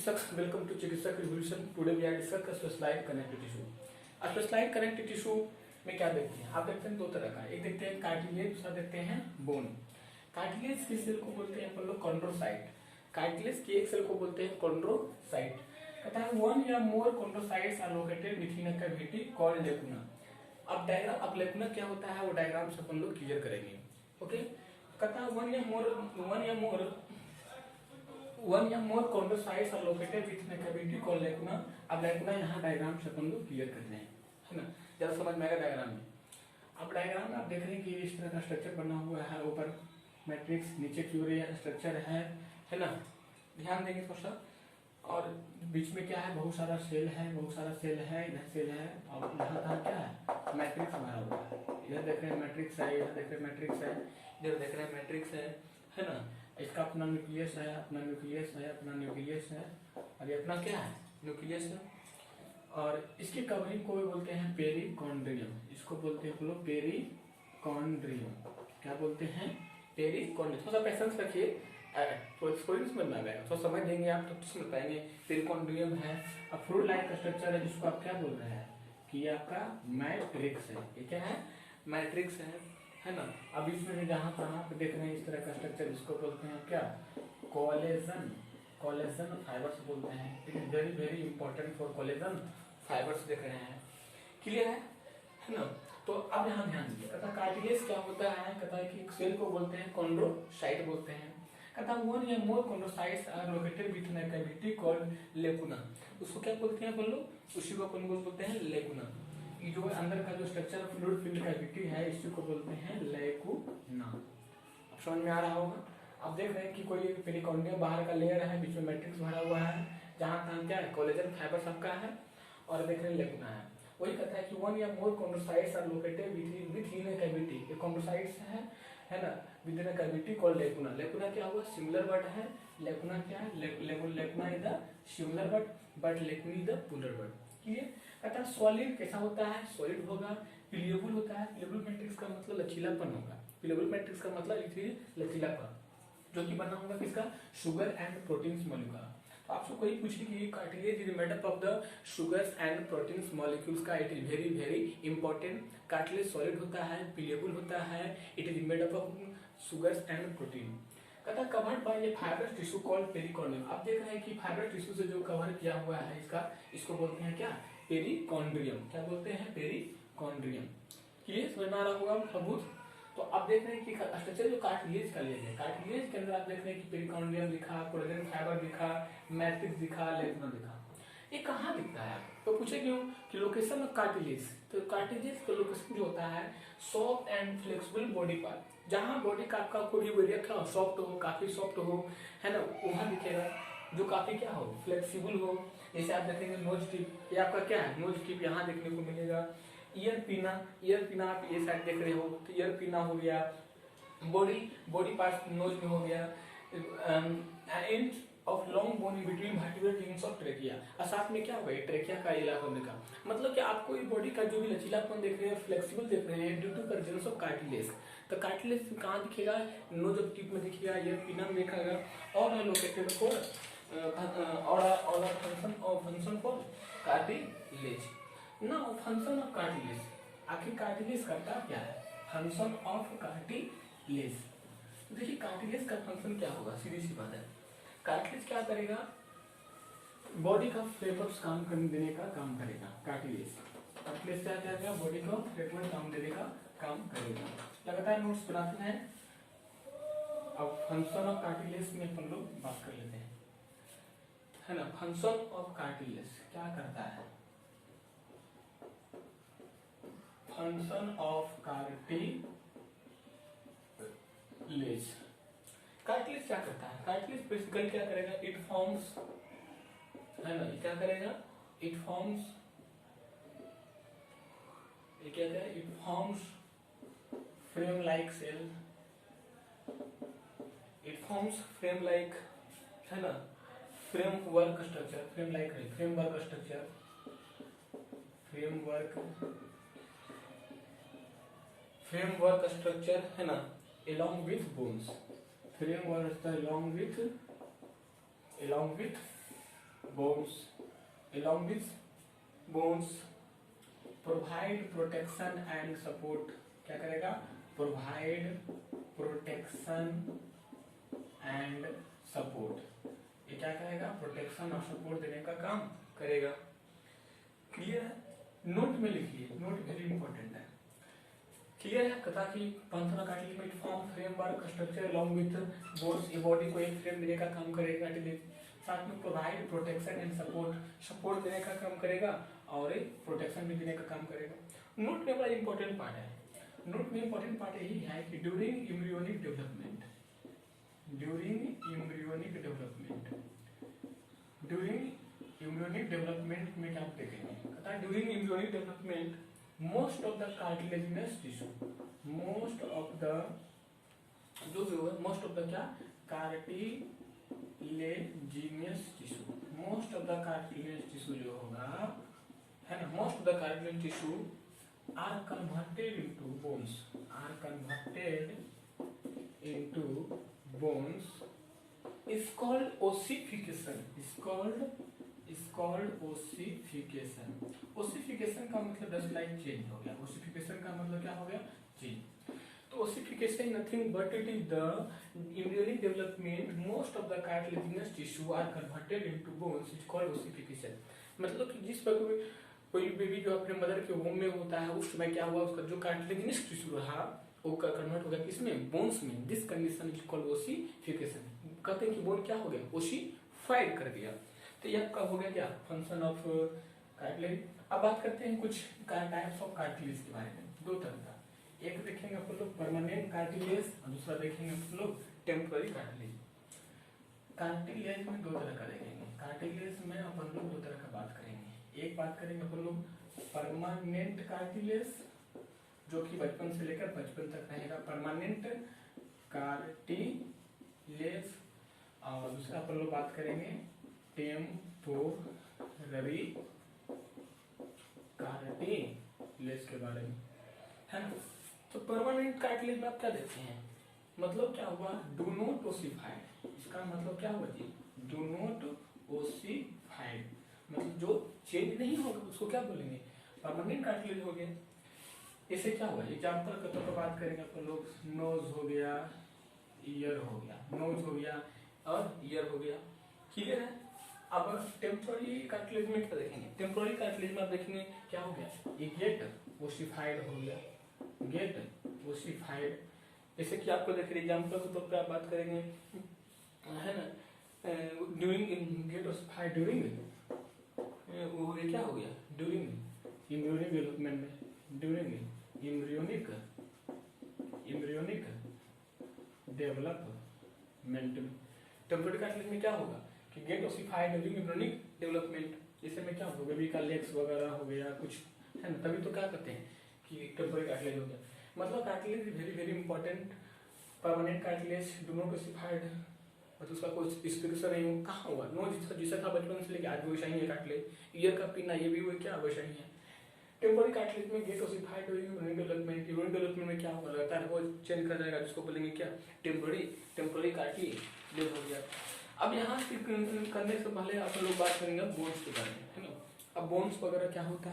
चिकित्सक, welcome to Chikitsak revolution. Today we are discuss specialised connective tissue. Specialised connective tissue में क्या देखते हैं? आप देखते हैं दो तरह का, एक देखते हैं कार्टिलेज, दूसरा देखते हैं बोन। कार्टिलेज की सेल को बोलते हैं अपन लोग कॉन्ड्रोसाइट। कार्टिलेज की एक सेल को बोलते हैं कॉन्ड्रोसाइट। कहता है वन या more chondrocytes are located within a cavity called lacuna. अब डायग्राम, अब लेकुना क्या होता है वो डायग्राम से अपन लोग क्लियर करेंगे। ओके, कहता है वन या more chondrocytes are located within a cavity called lacuna. अब लेकुना यहाँ डायग्राम से अपन लोग क्लियर कर रहे हैं, है ना, जरा समझ में आएगा डायग्राम में। अब डायग्राम में आप देख रहे हैं कि इस तरह का स्ट्रक्चर बना हुआ है, ऊपर मैट्रिक्स, नीचे क्यूरिया स्ट्रक्चर है ना, ध्यान देंगे थोड़ा सा। और बीच में क्या है, बहुत सारा सेल है, इधर सेल है, और यहाँ क्या है, मैट्रिक्स भरा हुआ है। इधर देख रहे हैं मैट्रिक्स है, इधर देख रहे हैं मैट्रिक्स है, इधर देख रहे हैं मैट्रिक्स है ना। इसका अपना न्यूक्लियस है, अपना न्यूक्लियस है, और ये अपना क्या है, न्यूक्लियस है। और इसकी कवरिंग को बोलते हैं पेरिकॉन्ड्रियम। इसको बोलते हैं लोग पेरिकॉन्ड्रियम। क्या बोलते हैं? पेरिकॉन्ड्रियम। थोड़ा सा पेशेंस रखिए, थोड़ी समझ में आ जाएगा, थोड़ा समझ देंगे आप तो समझ पाएंगे। पेरिकॉन्ड्रियम है। अब फ्रूट लाइक स्ट्रक्चर है, जिसको आप क्या बोल रहे हैं कि ये आपका मैट्रिक्स है। ये क्या है? मैट्रिक्स है ना। अब इसमें जहाँ तहाँ पे देख रहे हैं इस तरह का स्ट्रक्चर, जिसको बोलते हैं क्या, कोलेजन फाइबर्स बोलते हैं। It is very very important for collagen fibres, देख रहे हैं, क्लियर है ना। तो अब यहाँ ध्यान दीजिए, कहता कार्टिलेज क्या होता है, कहता है कि सेल को बोलते हैं कॉन्ड्रोसाइट बोलते हैं। कहता वन या more chondrocytes are located within a cavity called lacuna. उसको क्या बोलते हैं अपन लोग? उसी को अपन लोग बोलते हैं लेकुना। ये जो अंदर का जो स्ट्रक्चर फ्लूइड फिल्ड कैविटी है, इसी को बोलते हैं लेकुना। अब समझ में आ रहा होगा। अब देख रहे हैं कि कोई पेरिकॉन्ड्रियम बाहर का लेयर है, बीच में मैट्रिक्स भरा हुआ है, जहाँ तहाँ क्या है, कोलेजन फाइबर सबका है, और देख रहे हैं लेकुना है। वही कहता है कि वन या more chondrocytes are located within a cavity. ये कॉन्ड्रोसाइट्स है ना, within a cavity called lacuna. Lacuna क्या हुआ? सिमिलर वर्ड है। लेकुना क्या है? Lacuna is the similar word, but lacunae is the plural word. Clear? कहता है सॉलिड कैसा होता है? सॉलिड होगा। पिलिएबल होता है। पिलिएबल मैट्रिक्स का मतलब लचीलापन होगा। पिलिएबल मैट्रिक्स का मतलब लचीलापन, जो कि बना होगा किसका? Sugar and proteins molecule. तो आपसे कोई पूछे कि cartilage is made up of the sugars and proteins molecules का, it is very very important. Cartilage solid होता है, पिलिएबल होता है, it is made up of sugars and protein. कहता है covered by a fibrous tissue called perichondrium. आप देख रहे हैं कि फाइब्रस टिश्यू से जो कवर किया हुआ है इसको बोलते हैं क्या? पेरिकॉन्ड्रियम। क्या बोलते हैं? पेरिकॉन्ड्रियम। क्लियर? समझ में आ रहा होगा सबूत। तो आप देख रहे हैं कि स्ट्रक्चर जो कार्टिलेज का लिया है, कार्टिलेज के अंदर आप देख रहे हैं कि पेरिकॉन्ड्रियम लिखा, कोलेजन फाइबर लिखा, मैट्रिक्स दिखा, लेकुना दिखा। ये कहाँ दिखता है? तो पूछे क्यों कि लोकेशन ऑफ कार्टिलेज। तो कार्टिलेज का लोकेशन जो होता है soft and flexible body part, जहाँ बॉडी का आपका कोई भी एरिया क्या सॉफ्ट हो, काफी सॉफ्ट हो, है ना, वहाँ दिखेगा। जो काफी क्या हो, फ्लेक्सिबल हो। जैसे आप देखेंगे नोज टिप, ये आपका क्या है, नोज टिप यहाँ देखने को मिलेगा। ईयर पिना आप ये साइड देख रहे हो, तो ईयर पिना हो गया। बॉडी पार्ट नोज में हो गया। End of long bone in between vertebral rings of trachea. और साथ में क्या होगा, ट्रेकिया का इलाका होने का मतलब कि आपको ये बॉडी का जो भी लचीलापन देख रहे हैं, फ्लेक्सिबल देख रहे हैं, due to presence of cartilage. तो कार्टिलेज कहाँ दिखेगा? नोज ऑफ टिप में दिखेगा, ईयर पिना में दिखेगा, और लोकेटेड फॉर और फंक्शन फॉर कार्टिलेज। ना फंक्शन ऑफ कार्टिलेज, आखिर कार्टिलेज करता क्या है? Function of cartilage. तो देखिए कार्टिलेज का फंक्शन क्या होगा, सीधी सी बात है। कार्टिलेज क्या करेगा? बॉडी का फ्लेक्स काम करने देने का काम करेगा। कार्टिलेज क्या करेगा? बॉडी को फ्लेक्स काम देने का काम करेगा। लगातार नोट्स बनाते हैं। अब फंक्शन ऑफ कार्टिलेज में हम लोग बात कर लेते हैं, है ना। फंक्शन ऑफ कार्टिलेज क्या करता है? Function of cartilage. कार्टिलेज क्या करता है? कार्टिलेज बेसिकली क्या करेगा? इट फॉर्म्स, है ना, क्या करेगा? इट फॉर्म्स, ये क्या करेगा? It forms frame like cell. It forms frame like, है ना, फ्रेमवर्क स्ट्रक्चर, फ्रेमवर्क स्ट्रक्चर, है ना, along with bones। Framework along with bones along with bones provide protection and support। क्या करेगा? provide protection and support। ये क्या करेगा? Protection और सपोर्ट देने का काम करेगा। क्लियर है? नोट में लिखिए, नोट वेरी इंपॉर्टेंट है। क्लियर है? कथा की पंथरा cartilage form framework structure along with bones, ये बॉडी को एक फ्रेम देने का काम करेगा कार्टिलेज, साथ में provide protection and support, support देने का काम करेगा और एक प्रोटेक्शन भी देने का काम करेगा। नोट में बड़ा इंपॉर्टेंट पार्ट है। नोट में इंपॉर्टेंट पार्ट यही है कि during embryonic development, during embryonic development, during embryonic development में क्या देखेंगे? कहता है during embryonic development most of the cartilaginous tissue, most of the जो भी होगा, मोस्ट ऑफ द क्या? Cartilaginous tissue, most of the cartilaginous tissue जो होगा है ना, most of the cartilaginous tissue are converted into bones, are converted into bones is called ossification, is called ossification। ossification का मतलब जस्ट लाइक चेंज हो गया। ossification का मतलब क्या हो गया? चेंज। तो ossification nothing but it is the embryonic development most of the cartilaginous tissue are converted into bones is called ossification। मतलब कि जिस वक्त कोई बेबी जो अपने मदर के वोम में होता है उस समय क्या हुआ, उसका जो कार्टिलेजिनस टिश्यू रहा वो कन्वर्ट हो गया किसमें? बोन्स में। This condition is called ossification. कहते हैं कि बोन क्या हो गया? ओसिफाइड कर दिया। तो यह कब हो गया क्या? Function of cartilage. अब बात करते हैं कुछ टाइप्स ऑफ कार्टिलेज के बारे में। दो तरह का, एक देखेंगे अपन लोग परमानेंट कार्टिलेज और दूसरा देखेंगे अपन लोग टेम्पररी कार्टिलेज। कार्टिलेज में दो तरह का देखेंगे। कार्टिलेज में अपन लोग दो तरह का बात करेंगे। एक बात करेंगे अपन लोग परमानेंट कार्टिलेज जो कि बचपन से लेकर बचपन तक रहेगा, परमानेंट कार्टिलेज। और दूसरा अपन लोग बात करेंगे टेम्पोररी कार्टिलेज के बारे में, है ना। तो परमानेंट कार्टिलेज में आप क्या देखते हैं? मतलब क्या हुआ? Do not ossified. इसका मतलब क्या हुआ जी? डू नॉट ओसिफाइड, मतलब जो चेंज नहीं होगा उसको क्या बोलेंगे? परमानेंट कार्टिलेज हो गया। इससे क्या हुआ? एग्जाम्पल के तौर पर बात करेंगे अपन लोग, नोज हो गया, ईयर हो गया, नोज हो गया और ईयर हो गया। क्लियर है? अब टेम्पोररी कार्टिलेज में क्या देखेंगे? टेम्पोररी कार्टिलेज में आप देखेंगे क्या हो गया? ये गेट ओसिफाइड हो गया, गेट ओसिफाइड। जैसे कि आपको देखिए एग्जाम्पल के तौर पर आप बात करेंगे, है ना, ड्यूरिंग गेट ओसिफाइड ड्यूरिंग, वो क्या हो गया? ड्यूरिंग एम्ब्रियोनिक डेवलपमेंट में, ड्यूरिंग एम्ब्रियोनिक डेवलपमेंट में। टेम्पोररी कार्टिलेज में क्या होगा कि get ossified during embryonic development. जैसे में क्या होगा? बेबी का लेग्स वगैरह हो गया कुछ, है ना, तभी तो क्या कहते हैं कि टेम्पोररी कार्टिलेज हो गया। मतलब cartilage very very important. Permanent cartilage do not ossified, मतलब उसका कोई स्पेसिफिकेशन नहीं। कहाँ हुआ? नोज जिसका था बचपन से लेकर आज वैसा ही है कार्टिलेज। ईयर का पिना ये भी वो क्या वैसा ही है। टेम्पोररी कार्टिलेज में get ossified during development. Urine development में क्या होगा? लगातार वो चेंज कर जाएगा, जिसको बोलेंगे क्या? टेम्पोररी कार्टिलेज हो गया। अब यहाँ करने से पहले आप लोग बात करेंगे बोन्स के बारे में, है ना। अब बोन्स वगैरह क्या होता है?